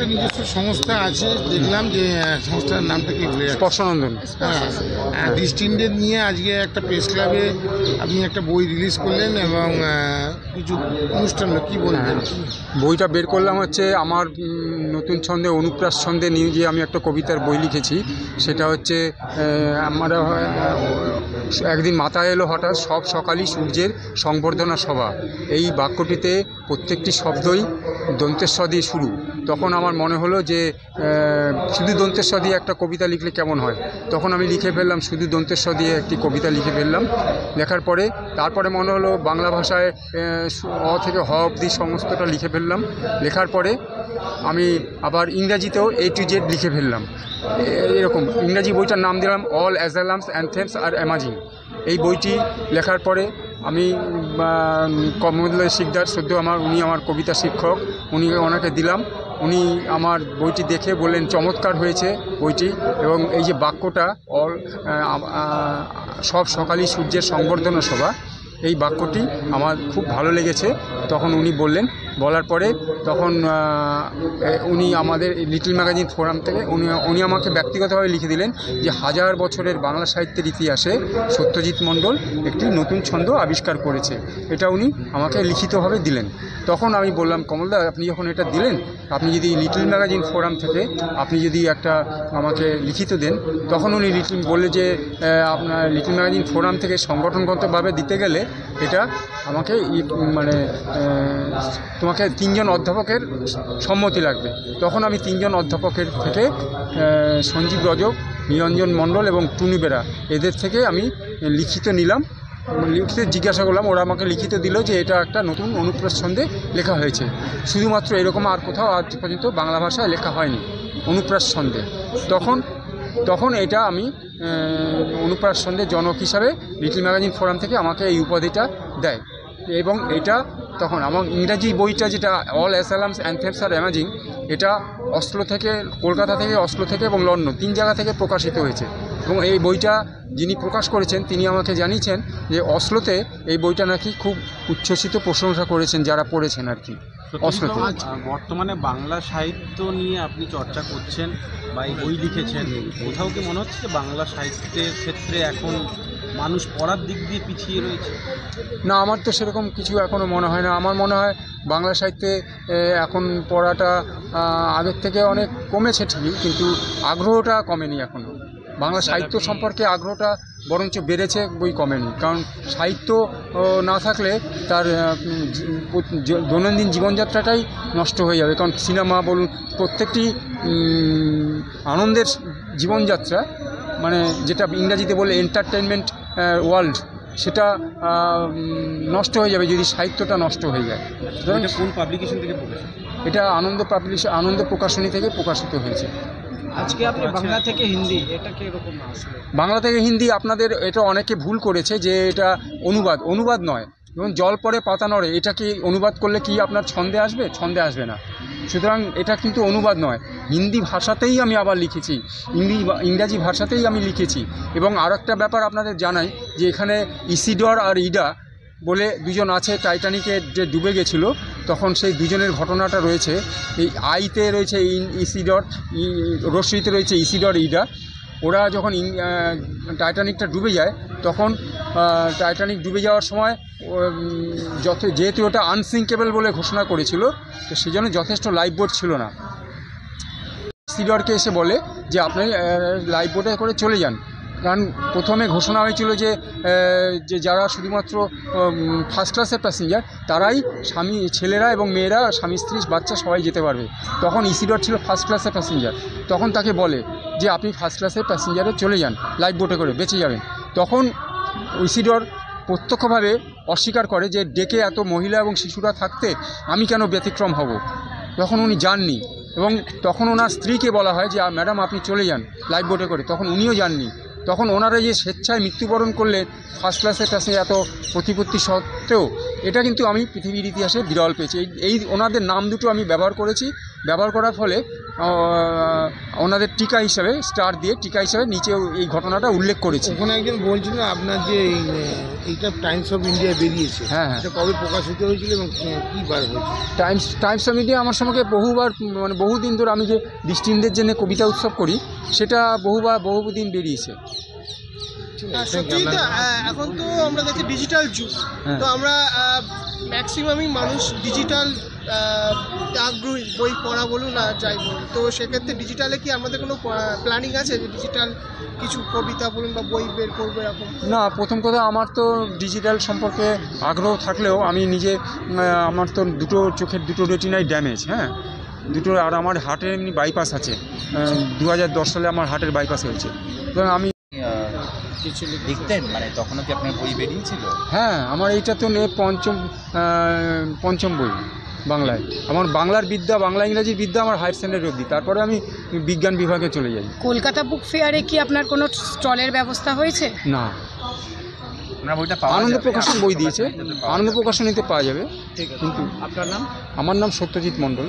নিজস্ব সংস্থা আছে, দেখলাম যে সংস্থার নামটা কি ভুলে যাচ্ছে, স্পর্শনন্দন। দৃষ্টি ইন্ডিয়া নিয়ে আজকে একটা প্রেস ক্লাবে আপনি একটা বই রিলিজ করলেন এবং কিছু অনুষ্ঠান হলো, কী বলবেন? বইটা বের করলাম হচ্ছে আমার নতুন ছন্দে অনুপ্রাস ছন্দে নিয়ে গিয়ে আমি একটা কবিতার বই লিখেছি। সেটা হচ্ছে আমরা একদিন মাথায় এলো হঠাৎ সব সকালই সূর্যের সংবর্ধনা সভা। এই বাক্যটিতে প্রত্যেকটি শব্দই দন্তেশ্ব দিয়ে শুরু। তখন আমার মনে হলো যে শুধু দন্তেশ্ব দিয়ে একটা কবিতা লিখলে কেমন হয়। তখন আমি লিখে ফেললাম, শুধু দন্তেশ্ব দিয়ে একটি কবিতা লিখে ফেললাম। লেখার পরে তারপরে মনে হলো বাংলা ভাষায় অ থেকে হ অবধি সমস্তটা লিখে ফেললাম। লেখার পরে আমি আবার ইংরাজিতেও A to Z লিখে ফেললাম। এরকম ইংরাজি বইটার নাম দিলাম অল অ্যাজালামস অ্যান্থেমস আর অ্যামাজিং। এই বইটি লেখার পরে আমি কমলদয় শিকদার সদ্য উনি আমার কবিতা শিক্ষক, ওনাকে দিলাম। উনি আমার বইটি দেখে বললেন চমৎকার হয়েছে বইটি, এবং এই যে বাক্যটা অল সব সকালই সূর্যের সংবর্ধনা সভা, এই বাক্যটি আমার খুব ভালো লেগেছে। তখন উনি বললেন, বলার পরে তখন উনি আমাদের লিটল ম্যাগাজিন ফোরাম থেকে উনি আমাকে ব্যক্তিগতভাবে লিখে দিলেন যে 1000 বছরের বাংলা সাহিত্যের ইতিহাসে সত্যজিৎ মণ্ডল একটি নতুন ছন্দ আবিষ্কার করেছে। এটা উনি আমাকে লিখিতভাবে দিলেন। তখন আমি বললাম, কমলদা আপনি যখন এটা দিলেন, আপনি যদি লিটল ম্যাগাজিন ফোরাম থেকে আপনি যদি একটা আমাকে লিখিত দেন। তখন উনি বললে যে আপনার লিটল ম্যাগাজিন ফোরাম থেকে সংগঠনগতভাবে দিতে গেলে এটা আমাকে তোমাকে 3 জন অধ্যাপকের সম্মতি লাগবে। তখন আমি 3 জন অধ্যাপকের থেকে সঞ্জীব রজক, নিরঞ্জন মণ্ডল এবং টুনি বেরা, এদের থেকে আমি লিখিত নিলাম। লিখিত জিজ্ঞাসা করলাম, ওরা আমাকে লিখিত দিল যে এটা একটা নতুন অনুপ্রাস ছন্দে লেখা হয়েছে। শুধুমাত্র এরকম আর কোথাও আজ পর্যন্ত বাংলা ভাষায় লেখা হয়নি অনুপ্রাস ছন্দে। তখন এটা আমি অনুপ্রাস ছন্দের জনক হিসাবে লিটল ম্যাগাজিন ফোরাম থেকে আমাকে এই উপাধিটা দেয়। এবং এটা তখন আমার ইংরাজি বইটা যেটা অল অ্যাসালামস অ্যান্থেমস আর অ্যামাজিং, এটা কলকাতা থেকে, অসলো থেকে এবং লন্ডন 3 জায়গা থেকে প্রকাশিত হয়েছে। এবং এই বইটা যিনি প্রকাশ করেছেন তিনি আমাকে জানিয়েছেন যে অসলোতে এই বইটা নাকি খুব উচ্ছ্বসিত প্রশংসা করেছেন যারা পড়েছেন আর কি অসলোতে। বর্তমানে বাংলা সাহিত্য নিয়ে আপনি চর্চা করছেন বা এই বই লিখেছেন, কোথাও কি মনে হচ্ছে যে বাংলা সাহিত্যের ক্ষেত্রে এখন মানুষ পড়ার দিক দিয়ে পিছিয়ে রয়েছে? না, আমার তো সেরকম কিছু এখনও মনে হয় না। আমার মনে হয় বাংলা সাহিত্যে এখন পড়াটা আগের থেকে অনেক কমেছে ঠিকই, কিন্তু আগ্রহটা কমেনি এখনও। বাংলা সাহিত্য সম্পর্কে আগ্রহটা বরঞ্চ বেড়েছে, বই কমেনি। কারণ সাহিত্য না থাকলে তার দৈনন্দিন জীবনযাত্রাটাই নষ্ট হয়ে যাবে। কারণ সিনেমা বলুন, প্রত্যেকটি আনন্দের জীবনযাত্রা, মানে যেটা ইংরাজিতে বলে এন্টারটেনমেন্ট ওয়ার্ল্ড, সেটা নষ্ট হয়ে যাবে যদি সাহিত্যটা নষ্ট হয়ে যায়। কোন পাবলিকেশন থেকে প্রকাশিত? এটা আনন্দ প্রকাশনী থেকে প্রকাশিত হয়েছে। আজকে আপনি বাংলা থেকে হিন্দি, এটা কি এরকম আসলে? বাংলা থেকে হিন্দি আপনাদের এটা অনেকে ভুল করেছে যে এটা অনুবাদ নয়। যেমন জল পড়ে পাতা নড়ে, এটা কি অনুবাদ করলে কি আপনার ছন্দে আসবে? ছন্দে আসবে না। সুতরাং এটা কিন্তু অনুবাদ নয়, হিন্দি ভাষাতেই আমি আবার লিখেছি, ইংরাজি ভাষাতেই আমি লিখেছি। এবং আর একটা ব্যাপার আপনাদের জানাই যে এখানে ইসিডর আর ইডা বলে দুজন আছে, টাইটানিকে যে ডুবে গেছিলো তখন সেই দুজনের ঘটনাটা রয়েছে। এই আইতে রয়েছে ইসিডর, রশ্মিতে রয়েছে ইসিডর ইডা। ওরা যখন টাইটানিকটা ডুবে যায়, তখন টাইটানিক ডুবে যাওয়ার সময় যেহেতু ওটা আনসিঙ্কেবল বলে ঘোষণা করেছিল, তো সেই জন্য যথেষ্ট লাইফ বোট ছিল না। ইসিডরকে এসে বলে যে আপনি লাইফ বোটে করে চলে যান। কারণ প্রথমে ঘোষণা হয়েছিল যে যারা শুধুমাত্র ফার্স্ট ক্লাসের প্যাসেঞ্জার তারাই ছেলেরা এবং মেয়েরা, স্বামী স্ত্রী বাচ্চা সবাই যেতে পারবে। তখন ইসিডর ছিল ফার্স্ট ক্লাসের প্যাসেঞ্জার। তখন তাকে বলে যে আপনি ফার্স্ট ক্লাসের প্যাসেঞ্জারে চলে যান, লাইফ বোটে করে বেঁচে যাবেন। তখন ইসিডর প্রত্যক্ষভাবে অস্বীকার করে যে ডেকে এত মহিলা এবং শিশুরা থাকতে আমি কেন ব্যতিক্রম হব। তখন উনি যাননি, এবং তখন ওনার স্ত্রীকে বলা হয় যে ম্যাডাম আপনি চলে যান লাইফ বোটে করে, তখন উনিও যাননি। তখন ওনারা যে স্বেচ্ছায় মৃত্যুবরণ করলেন ফার্স্ট ক্লাসের কাছে এত প্রতিপত্তি সত্ত্বেও, এটা কিন্তু আমি পৃথিবীর ইতিহাসে বিরল পেয়েছি। এই ওনাদের নাম দুটো আমি ব্যবহার করেছি। ব্যবহার করার ফলে ওনাদের টিকা হিসাবে স্টার দিয়ে টিকা হিসাবে নিচে এই ঘটনাটা উল্লেখ করেছি। ওখানে একজন বলছিল আপনার যে এইটা টাইমস অফ ইন্ডিয়া বেরিয়েছে, হ্যাঁ, হ্যাঁ। এটা কবে প্রকাশিত হয়েছিল এবং কী বার হয়েছে? টাইমস অফ ইন্ডিয়া আমার সঙ্গে বহুবার, মানে বহুদিন ধরে আমি যে বৃষ্টিদের জন্য কবিতা উৎসব করি সেটা বহুদিন বেরিয়েছে। সত্যিই তো এখন তো আমরা দেখছি ডিজিটাল যুগ, হ্যাঁ। তো আমরা ম্যাক্সিমামই মানুষ ডিজিটাল আগ্রহী, বই পড়া বলুন আর যাই বলুন। তো সেক্ষেত্রে ডিজিটালে কি আমাদের কোনো প্ল্যানিং আছে যে ডিজিটাল কিছু কবিতা বলুন বা বই বের করবো এরকম? না, প্রথম কথা আমার তো ডিজিটাল সম্পর্কে আগ্রহ থাকলেও আমি নিজে আমার তো চোখের দুটো রেটিনাই ড্যামেজ, হ্যাঁ দুটো, আর আমার হার্টের এমনি বাইপাস আছে। 2010 সালে আমার হার্টের বাইপাস হয়েছে। সুতরাং আমি কিছু লিখতেন, মানে তখনও কি আপনার বই বেরিয়েছিল? হ্যাঁ, আমার এইটা তো পঞ্চম বই বাংলায়। আমার বাংলার বিদ্যা, বাংলা ইংরাজির বিদ্যা আমার হায়ার সেকেন্ডারি অবধি, তারপরে আমি বিজ্ঞান বিভাগে চলে যাই। কলকাতা বুক ফেয়ারে কি আপনার কোনো স্টলের ব্যবস্থা হয়েছে? না, আপনার বইটা পাওয়া আনন্দ যাবে? প্রকাশন বই দিয়েছে, আনন্দ প্রকাশনীতে পাওয়া যাবে। ঠিক আছে, কিন্তু আপনার নাম? আমার নাম সত্যজিৎ মণ্ডল।